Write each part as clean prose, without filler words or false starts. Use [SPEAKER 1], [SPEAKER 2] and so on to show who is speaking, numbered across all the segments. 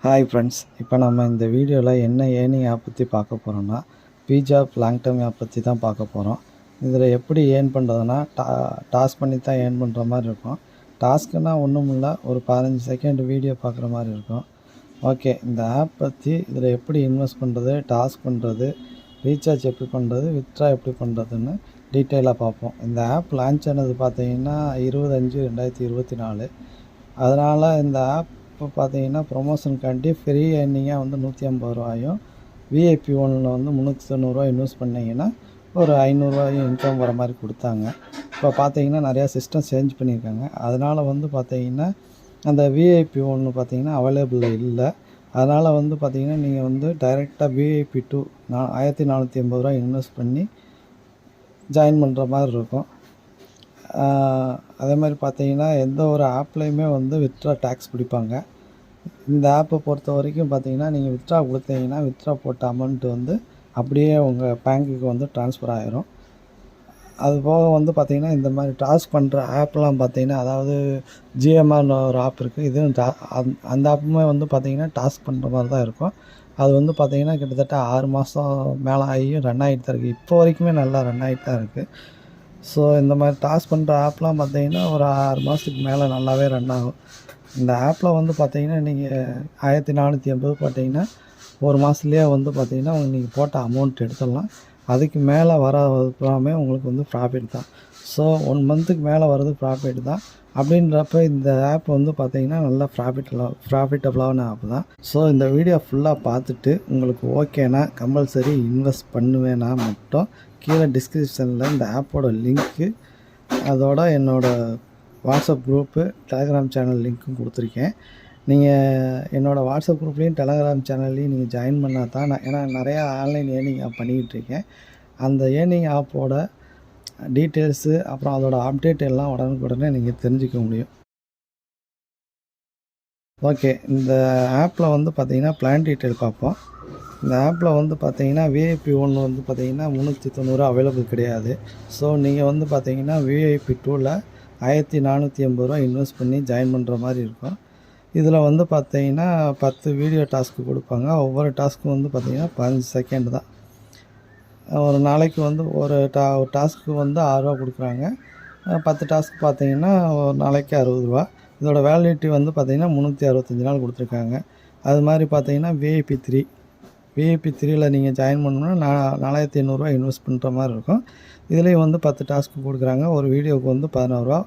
[SPEAKER 1] Hi friends, இப்போ நம்ம இந்த வீடியோவில் என்ன ஏர்னிங் ஆப் பற்றி பார்க்க போகிறோம்னா பிஜாப் லாங் டேர்ம் ஆப் பற்றி தான் பார்க்க போகிறோம். இதில் எப்படி ஏர்ன் பண்ணுறதுனா டாஸ்க் பண்ணி தான் ஏர்ன் பண்ணுற மாதிரி இருக்கும். டாஸ்க்குனால் ஒன்றும் இல்லை, ஒரு 15 செகண்ட் வீடியோ பார்க்குற மாதிரி இருக்கும். ஓகே, இந்த ஆப் பற்றி இதில் எப்படி இன்வெஸ்ட் பண்ணுறது, டாஸ்க் பண்ணுறது, ரீசார்ஜ் எப்படி பண்ணுறது, வித்ட்ரா எப்படி பண்ணுறதுன்னு டீட்டெயிலாக பார்ப்போம். இந்த ஆப் லான்ச் ஆனது பார்த்தீங்கன்னா 20/5/2024. அதனால் இந்த ஆப் இப்போ பார்த்தீங்கன்னா ப்ரொமோஷனுக்காண்டி ஃப்ரீ ஏர்னிங்காக வந்து 150 ரூபாயும், விஐபி ஒன்றில் வந்து 390 இன்வெஸ்ட் பண்ணிங்கன்னா ஒரு 500 இன்கம் வர மாதிரி கொடுத்தாங்க. இப்போ பார்த்தீங்கன்னா நிறையா சிஸ்டம் சேஞ்ச் பண்ணியிருக்காங்க. அதனால் வந்து பார்த்தீங்கன்னா அந்த விஐபி ஒன்று பார்த்தீங்கன்னா அவைலபிளில் இல்லை. அதனால் வந்து பார்த்தீங்கன்னா நீங்கள் வந்து டைரெக்டாக விஐபி 2 1450 இன்வெஸ்ட் பண்ணி ஜாயின் பண்ணுற மாதிரி இருக்கும். அதே மாதிரி பார்த்தீங்கன்னா எந்த ஒரு ஆப்லேயுமே வந்து வித்ட்ரா டேக்ஸ் பிடிப்பாங்க. இந்த ஆப்பை பொறுத்த வரைக்கும் பார்த்தீங்கன்னா நீங்கள் வித்ட்ரா கொடுத்தீங்கன்னா வித்ட்ரா போட்ட அமௌண்ட்டு வந்து அப்படியே உங்கள் பேங்க்குக்கு வந்து ட்ரான்ஸ்ஃபர் ஆகிரும். அது போக வந்து பார்த்திங்கன்னா இந்த மாதிரி டாஸ்க் பண்ணுற ஆப்லாம் பார்த்திங்கன்னா, அதாவது ஜிஎம்ஆர்னு ஒரு ஆப் இருக்குது. இதுவும் அந்த ஆப்புமே வந்து பார்த்திங்கன்னா டாஸ்க் பண்ணுற மாதிரி தான் இருக்கும். அது வந்து பார்த்திங்கன்னா கிட்டத்தட்ட 6 மாதம் மேலே ஆகியும் ரன் ஆகிட்டு தான் இருக்குது. இப்போ வரைக்குமே நல்லா ரன் ஆகிட்டு தான் இருக்குது. ஸோ இந்த மாதிரி டாஸ்க் பண்ணுற ஆப்லாம் பார்த்தீங்கன்னா ஒரு 6 மாதத்துக்கு மேலே நல்லாவே ரன் ஆகும். இந்த ஆப்பில் வந்து பார்த்தீங்கன்னா நீங்கள் 1480 போட்டிங்கன்னா ஒரு மாதத்துலேயே வந்து பார்த்திங்கன்னா நீங்கள் போட்ட அமௌண்ட் எடுத்துடலாம். அதுக்கு மேலே வர பூராமே உங்களுக்கு வந்து ப்ராஃபிட் தான். ஸோ 1 மந்த்துக்கு மேலே வர்றது ப்ராஃபிட் தான். அப்படின்றப்ப இந்த ஆப் வந்து பார்த்திங்கன்னா நல்லா ப்ராஃபிட்டபுளான ஆப் தான். ஸோ இந்த வீடியோ ஃபுல்லாக பார்த்துட்டு உங்களுக்கு ஓகேனா கம்பல்சரி இன்வெஸ்ட் பண்ணுவேன்னா மட்டும் கீழே டிஸ்கிரிப்ஷனில் இந்த ஆப்போட லிங்க்கு, அதோட என்னோடய வாட்ஸ்அப் குரூப்பு, டெலகிராம் சேனல் லிங்க்கும் கொடுத்துருக்கேன். நீங்கள் என்னோடய வாட்ஸ்அப் குரூப்லேயும் டெலகிராம் சேனல்லையும் நீங்கள் ஜாயின் பண்ணால் தான் ஏன்னா நிறையா ஆன்லைன் ஏர்னிங் ஆப் பண்ணிக்கிட்டு இருக்கேன். அந்த ஏர்னிங் ஆப்போட டீட்டெயில்ஸு அப்புறம் அதோட அப்டேட் எல்லாம் உடனுக்குடனே நீங்கள் தெரிஞ்சுக்க முடியும். ஓகே, இந்த ஆப்பில் வந்து பார்த்திங்கன்னா பிளான் டீட்டெயில் பார்ப்போம். இந்த ஆப்பில் வந்து பார்த்தீங்கன்னா விஐபி 1 வந்து பார்த்தீங்கன்னா 390 அவைலபிள் கிடையாது. ஸோ நீங்கள் வந்து பார்த்தீங்கன்னா விஐபி 2ல் 1480 இன்வெஸ்ட் பண்ணி ஜாயின் பண்ணுற மாதிரி இருக்கும். இதில் வந்து பார்த்தீங்கன்னா 10 வீடியோ டாஸ்க்கு கொடுப்பாங்க. ஒவ்வொரு டாஸ்க்கும் வந்து பார்த்தீங்கன்னா 15 செகண்ட் தான். ஒரு நாளைக்கு வந்து ஒரு டாஸ்க்கு வந்து 6 ரூபா கொடுக்குறாங்க. 10 டாஸ்க் பார்த்தீங்கன்னா ஒரு நாளைக்கு 60 ரூபா. இதோட வேலிடிட்டி வந்து பார்த்திங்கன்னா 365 நாள் கொடுத்துருக்காங்க. அது மாதிரி பார்த்தீங்கன்னா விஐபி 3ல் நீங்கள் ஜாயின் பண்ணணுன்னா 4800 இன்வெஸ்ட் பண்ணுற மாதிரி இருக்கும். இதுலேயும் வந்து 10 டாஸ்க்கு கொடுக்குறாங்க. ஒரு வீடியோவுக்கு வந்து 16 ரூபா.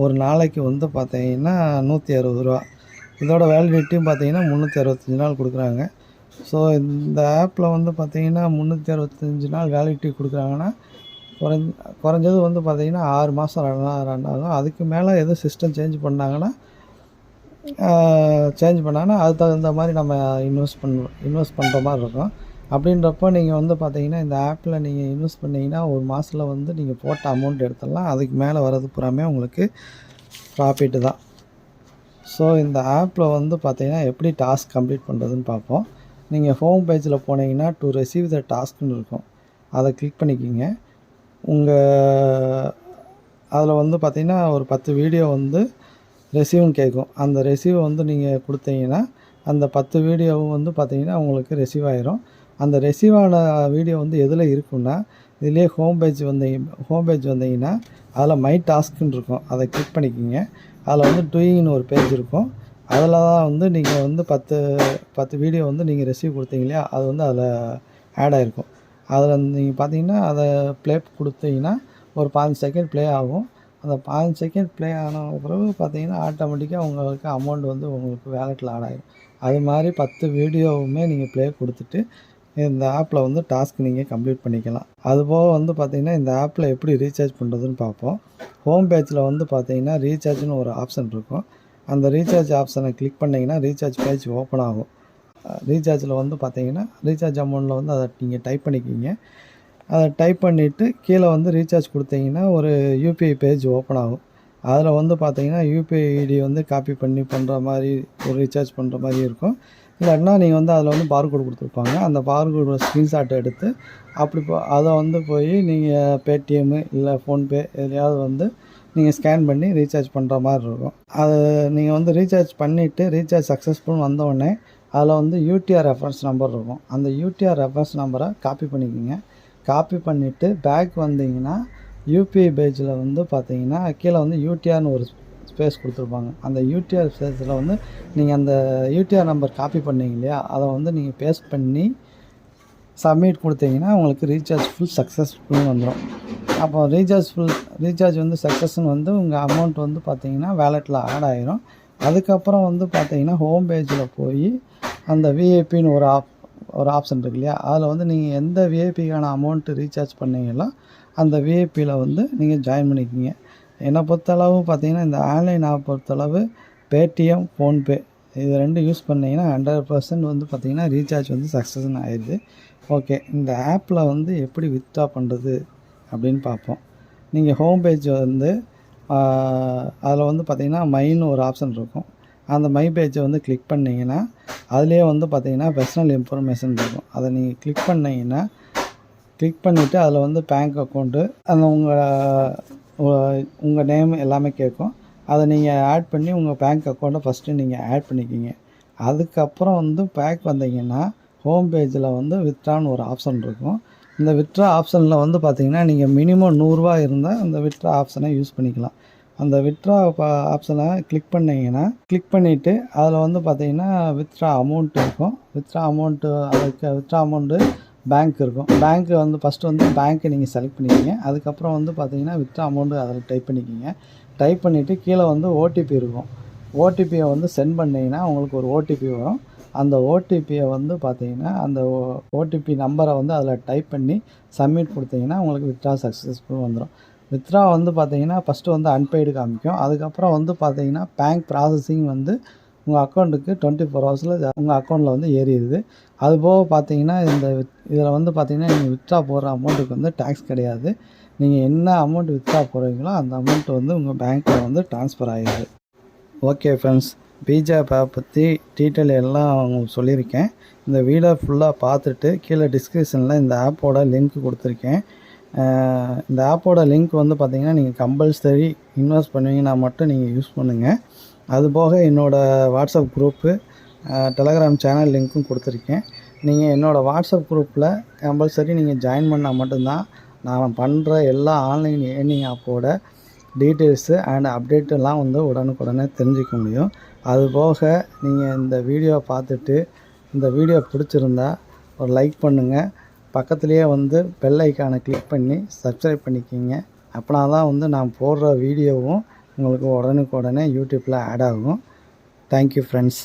[SPEAKER 1] ஒரு நாளைக்கு வந்து பார்த்தீங்கன்னா 160 ரூபா. இதோட வேலிடிட்டியும் பார்த்தீங்கன்னா 365 நாள் கொடுக்குறாங்க. ஸோ இந்த ஆப்பில் வந்து பார்த்தீங்கன்னா 365 நாள் வேலிடிட்டி கொடுக்குறாங்கன்னா குறைஞ்சது வந்து பார்த்திங்கன்னா 6 மாதம் ரன் ஆகும். அதுக்கு மேலே எதுவும் சிஸ்டம் சேஞ்ச் பண்ணாங்கன்னா அதுக்கு தகுந்த மாதிரி நம்ம இன்வெஸ்ட் பண்ணுற மாதிரி இருக்கும். அப்படின்றப்போ நீங்கள் வந்து பார்த்தீங்கன்னா இந்த ஆப்பில் நீங்கள் இன்வெஸ்ட் பண்ணிங்கன்னா ஒரு மாதத்தில் வந்து நீங்கள் போட்ட அமௌண்ட் எடுத்துடலாம். அதுக்கு மேலே வர்றது பூராமே உங்களுக்கு ப்ராஃபிட்டு தான். ஸோ இந்த ஆப்பில் வந்து பார்த்தீங்கன்னா எப்படி டாஸ்க் கம்ப்ளீட் பண்ணுறதுன்னு பார்ப்போம். நீங்கள் ஹோம் பேஜில் போனீங்கன்னா டு ரிசீவ் த டாஸ்க்னு இருக்கும். அதை கிளிக் பண்ணிக்கிங்க. அதில் வந்து பார்த்திங்கன்னா ஒரு 10 வீடியோ வந்து ரெசீவ்னு கேட்கும். அந்த ரெசீவை வந்து நீங்கள் கொடுத்தீங்கன்னா அந்த 10 வீடியோவும் வந்து பார்த்திங்கன்னா உங்களுக்கு ரெசீவ் ஆகிரும். அந்த ரெசீவான வீடியோ வந்து எதில் இருக்குன்னா இதிலே ஹோம் பேஜ் வந்தீங்கன்னா அதில் மை டாஸ்க்குன்னு இருக்கும். அதை கிளிக் பண்ணிக்கிங்க. அதில் வந்து டூயிங்னு ஒரு பேஜ் இருக்கும். அதில் தான் வந்து நீங்கள் வந்து 10 வீடியோ வந்து நீங்கள் ரெசீவ் கொடுத்தீங்க இல்லையா, அது வந்து அதில் ஆட் ஆகிருக்கும். அதில் நீங்கள் பார்த்தீங்கன்னா அதை ப்ளே கொடுத்தீங்கன்னா ஒரு 15 செகண்ட் ப்ளே ஆகும். அந்த 15 செகண்ட் ப்ளே ஆன பிறகு பார்த்தீங்கன்னா ஆட்டோமேட்டிக்காக உங்களுக்கு அமௌண்ட் வந்து உங்களுக்கு வேலெட்டில் ஆட் ஆகிடும். அது மாதிரி 10 வீடியோவுமே நீங்கள் ப்ளே கொடுத்துட்டு இந்த ஆப்பில் வந்து டாஸ்க் நீங்கள் கம்ப்ளீட் பண்ணிக்கலாம். அதுபோக வந்து பார்த்திங்கன்னா இந்த ஆப்பில் எப்படி ரீசார்ஜ் பண்ணுறதுன்னு பார்ப்போம். ஹோம் பேஜில் வந்து பார்த்திங்கன்னா ரீசார்ஜ்னு ஒரு ஆப்ஷன் இருக்கும். அந்த ரீசார்ஜ் ஆப்ஷனை கிளிக் பண்ணிங்கன்னா ரீசார்ஜ் பேஜ் ஓப்பன் ஆகும். ரீசார்ஜில் வந்து பார்த்திங்கன்னா ரீசார்ஜ் அமௌண்ட்டில் வந்து அதை நீங்கள் டைப் பண்ணிக்கிங்க. அதை டைப் பண்ணிவிட்டு கீழே வந்து ரீசார்ஜ் கொடுத்தீங்கன்னா ஒரு யூபிஐ பேஜ் ஓப்பன் ஆகும். அதில் வந்து பார்த்தீங்கன்னா யூபிஐ ஐடி வந்து காப்பி பண்ணி பண்ணுற மாதிரி ஒரு ரீசார்ஜ் பண்ணுற மாதிரி இருக்கும். இல்லைன்னா நீங்கள் வந்து அதில் வந்து பார்கோடு கொடுத்துருப்பாங்க. அந்த பார்கோட ஸ்க்ரீன்ஷாட் எடுத்து அதை வந்து போய் நீங்கள் பேடிஎம்மு இல்லை ஃபோன்பே எதுலையாவது வந்து நீங்கள் ஸ்கேன் பண்ணி ரீசார்ஜ் பண்ணுற மாதிரி இருக்கும். அது நீங்கள் வந்து ரீசார்ஜ் பண்ணிவிட்டு ரீசார்ஜ் சக்ஸஸ்ஃபுல்னு வந்தோடனே அதில் வந்து யூடிஆர் ரெஃபரன்ஸ் நம்பர் இருக்கும். அந்த யூடிஆர் ரெஃபரன்ஸ் நம்பரை காப்பி பண்ணிக்கோங்க. காப்பி பண்ணிவிட்டு பேக் வந்தீங்கன்னா யூபிஐ பேஜில் வந்து பார்த்தீங்கன்னா கீழே வந்து யூடிஆர்னு ஒரு ஸ்பேஸ் கொடுத்துருப்பாங்க. அந்த யூடிஆர் ஸ்பேஸில் வந்து நீங்கள் அந்த யூடிஆர் நம்பர் காப்பி பண்ணீங்க இல்லையா, அதை வந்து நீங்கள் பேஸ்ட் பண்ணி சப்மிட் கொடுத்தீங்கன்னா உங்களுக்கு ரீசார்ஜ் ஃபுல் சக்ஸஸ்ஃபுல்னு வந்துடும். அப்போ ரீசார்ஜ் வந்து சக்ஸஸ்ன்னு வந்து உங்கள் அமௌண்ட் வந்து பார்த்தீங்கன்னா வேலெட்டில் ஆட் ஆகிரும். அதுக்கப்புறம் வந்து பார்த்தீங்கன்னா ஹோம் பேஜில் போய் அந்த விஐபின்னு ஒரு ஆப்ஷன் இருக்கு இல்லையா, அதில் வந்து நீங்கள் எந்த விஐபிக்கான அமௌண்ட்டு ரீசார்ஜ் பண்ணீங்களோ அந்த விஐபியில் வந்து நீங்கள் ஜாயின் பண்ணிக்கிங்க. என்னை பொறுத்தளவு பார்த்தீங்கன்னா இந்த ஆன்லைன் ஆப் பொறுத்தளவு பேடிஎம், ஃபோன்பே இது 2 யூஸ் பண்ணிங்கன்னா 100% வந்து பார்த்திங்கன்னா ரீசார்ஜ் வந்து சக்ஸஸ்ன்னு ஆயிடுது. ஓகே, இந்த ஆப்பில் வந்து எப்படி வித்ட்ரா பண்ணுறது அப்படின்னு பார்ப்போம். நீங்கள் ஹோம் பேஜ் வந்து அதில் வந்து பார்த்திங்கன்னா மைன்னு ஒரு ஆப்ஷன் இருக்கும். அந்த மை பேஜை வந்து கிளிக் பண்ணிங்கன்னா அதுலேயே வந்து பார்த்திங்கன்னா பர்சனல் இன்ஃபர்மேஷன் இருக்கும். அதை நீங்கள் கிளிக் பண்ணிவிட்டு அதில் வந்து பேங்க் அக்கௌண்ட்டு அந்த உங்கள் நேம் எல்லாமே கேட்கும். அதை நீங்கள் ஆட் பண்ணி உங்கள் பேங்க் அக்கௌண்ட்டை ஃபஸ்ட்டு நீங்கள் ஆட் பண்ணிக்கிங்க. அதுக்கப்புறம் வந்து பேக் வந்தீங்கன்னா ஹோம் பேஜில் வந்து வித்ட்ரான்னு ஒரு ஆப்ஷன் இருக்கும். இந்த வித்ட்ரா ஆப்ஷனில் வந்து பார்த்திங்கன்னா நீங்கள் மினிமம் 100 ரூபா இருந்தால் அந்த வித்ட்ரா ஆப்ஷனை யூஸ் பண்ணிக்கலாம். அந்த வித்ட்ரா ஆப்ஷனை கிளிக் பண்ணிவிட்டு அதில் வந்து பார்த்திங்கன்னா வித்ட்ரா அமௌண்ட் இருக்கும். வித்ட்ரா அமௌண்ட்டு பேங்க் இருக்கும். பேங்க்கு வந்து ஃபஸ்ட்டு வந்து பேங்க்கை நீங்கள் செலக்ட் பண்ணிக்கிங்க. அதுக்கப்புறம் வந்து பார்த்திங்கன்னா வித்ட்ரா அமௌண்ட்டு அதில் டைப் பண்ணிக்கிங்க. டைப் பண்ணிவிட்டு கீழே வந்து ஓடிபி இருக்கும். ஓடிபியை வந்து சென்ட் பண்ணிங்கன்னா உங்களுக்கு ஒரு ஓடிபி வரும். அந்த ஓடிபியை வந்து பார்த்திங்கன்னா அந்த ஓடிபி நம்பரை வந்து அதில் டைப் பண்ணி சப்மிட் கொடுத்தீங்கன்னா உங்களுக்கு வித்ட்ரா சக்ஸஸ்ஃபுல் வந்துடும். வித்ட்ரா வந்து பார்த்திங்கன்னா ஃபஸ்ட்டு வந்து அன்பெய்டு காமிக்கும். அதுக்கப்புறம் வந்து பார்த்திங்கன்னா பேங்க் ப்ராசஸிங் வந்து உங்கள் அக்கௌண்ட்டுக்கு 24 ஹவர்ஸில் உங்கள் அக்கௌண்ட்டில் வந்து ஏறிடுது. அதுபோக பார்த்திங்கன்னா இதில் வந்து பார்த்திங்கன்னா நீங்கள் வித்ட்ரா போடுற அமௌண்ட்டுக்கு வந்து டேக்ஸ் கிடையாது. நீங்கள் என்ன அமௌண்ட் வித்ட்ரா போடுறீங்களோ அந்த அமௌண்ட்டு வந்து உங்கள் பேங்க்கில் வந்து ட்ரான்ஸ்ஃபர் ஆகிடுது. ஓகே ஃப்ரெண்ட்ஸ், பிஜாப் ஆப் பற்றி டீட்டெயில் எல்லாம் உங்களுக்கு சொல்லியிருக்கேன். இந்த வீடியோ ஃபுல்லாக பார்த்துட்டு கீழே டிஸ்கிரிப்ஷனில் இந்த ஆப்போட லிங்க் கொடுத்துருக்கேன். இந்த ஆப்போட லிங்க் வந்து பார்த்திங்கன்னா நீங்கள் கம்பல்சரி இன்வெஸ்ட் பண்ணுவீங்கன்னா மட்டும் நீங்கள் யூஸ் பண்ணுங்கள். அதுபோக என்னோடய வாட்ஸ்அப் குரூப்பு, டெலகிராம் சேனல் லிங்க்கும் கொடுத்துருக்கேன். நீங்கள் என்னோடய வாட்ஸ்அப் குரூப்பில் கம்பல்சரி நீங்கள் ஜாயின் பண்ணால் மட்டும்தான் நான் பண்ணுற எல்லா ஆன்லைன் ஏர்னிங் ஆப்போட டீட்டெயில்ஸு அண்ட் அப்டேட்டெல்லாம் வந்து உடனுக்குடனே தெரிஞ்சிக்க முடியும். அதுபோக நீங்கள் இந்த வீடியோவை பார்த்துட்டு இந்த வீடியோ பிடிச்சிருந்தா ஒரு லைக் பண்ணுங்கள். பக்கத்துலேயே வந்து பெல் ஐக்கானை கிளிக் பண்ணி சப்ஸ்கிரைப் பண்ணிக்கிங்க. அப்படின்னா தான் வந்து நான் போடுற வீடியோவும் உங்களுக்கு உடனுக்குடனே யூடியூப்பில் ஆட் ஆகும். Thank you friends.